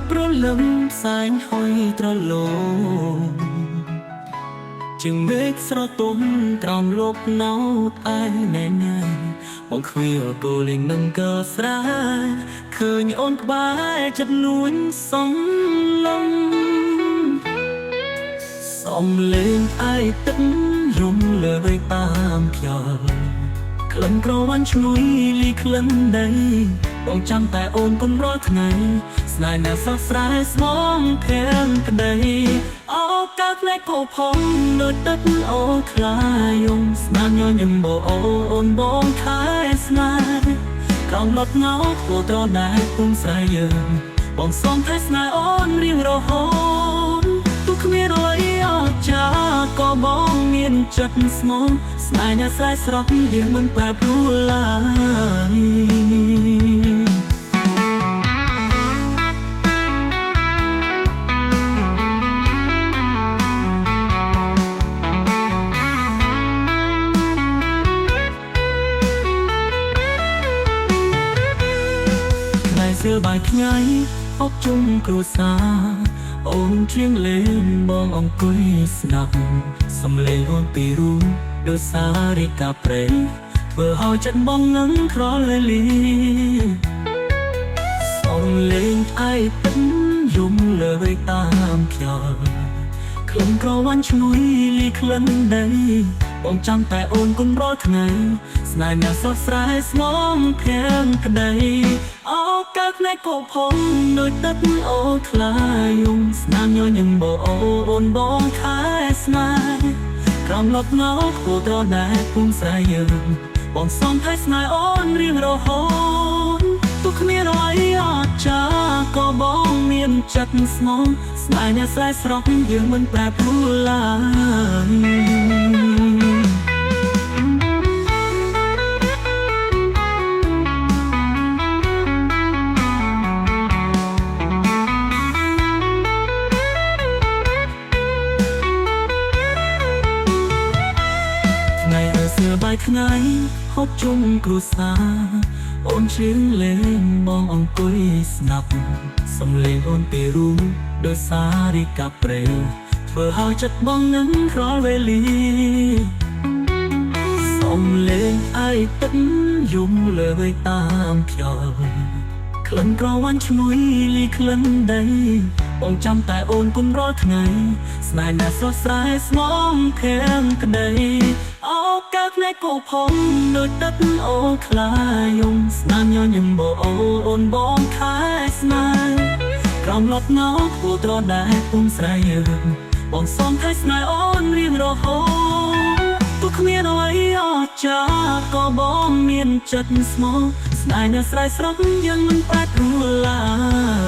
ប្រលឹមផ្សែងហុយត្រឡងជាងមេឃស្រទុំក្រោមលោកណោតឯណែណែបងខ្វៀលគូលីងនឹងកើស្រែឃើញអូនក្បែរចិត្តនួនសំឡំសំលេងឯទឹកយំលើយតាមខ្យល់ក្លិនក្រវ៉ាន់ឈ្ងុយលីក្លិនដីបងចាំតែអូនគុំរាល់ថ្ងៃស្នេហ៍អ្នកសោះស្រែស្មងភៀងក្ដីអោកាត់លែកពោផងដូចទឹកអូខ្លាយំស្នាញញឹមបអូនបងខែស្នេហ៍ក្រោមលត់ងោគួរត្រដែពុំស្រែយើងបងសុំតែស្នេហ៍អូនរៀងរហូតទុកគ្មានអ្វីអស្ចារ្យក៏បងមានចិត្តស្មោះស្នេហ៍អ្នកស្រែស្រស់យើងមិនប្រែប្រួលឡើយសើបាយថ្ងៃអបជុំគ្រួសារអូនច្រៀងលេងបងអង្គុយស្ដាប់សំឡេងអូនពីរូបដូចសារិកាព្រៃធ្វើឲ្យចិត្តបងនឹងក្រលេលីសំឡេងឯទឹកយំលើយតាមខ្យល់ក្លិនក្រវ៉ាន់ឈ្ងុយលីក្លិនដីបងចាំតែអូនគុំរាល់ថ្ងៃស្នេហ៍អ្នកសោះស្រែស្មងភៀងក្ដីអោកាត់លែកពោផងដូចទឹកអូខ្លាយំស្នាមញញឹមបអូនបងខែស្នេហ៍ក្រោមលត់ងោគួរត្រដែពុំស្រែយើងបងសុំឲ្យស្នេហ៍អូនរៀងរហូតទុកគ្មានអ្វីអស្ចារ្យក៏បងមានចិត្តស្មោះស្នេហ៍អ្នកស្រែស្រស់យើងមិនប្រែប្រួលឡើយបាយថ្ងៃហូបជុំគ្រួសារអូនច្រៀងលេងបងអង្គុយស្ដាប់សំឡេងអូនពីរូបដោយសារិកាព្រៃធ្វើឲ្យចិត្តបងនឹងក្រវេលីសំឡេងឯទឹកយំលើយតាមខ្យល់ក្លិនក្រវ៉ាន់ឈ្ងុយលីក្លិនដីបងចាំតែអូនគុំរាល់ថ្ងៃស្នេហ៍អ្នកស្រស់ស្រែស្មងភៀងក្ដីអោកាត់លែកពោផងដូចទឹកអូខ្លាយំស្នាមញញឹមបអូនបងខែស្នេហ៍ក្រោមលត់ងោគួរត្រដែពុំស្រែយើងបងសុំឲ្យស្នេហ៍អូនរៀងរហូតទុកគ្មានអ្វីអស្ចារ្យក៏បងមានចិត្តស្មោះស្នេហ៍អ្នកស្រែស្រស់យើងមិនប្រែប្រួលឡើយ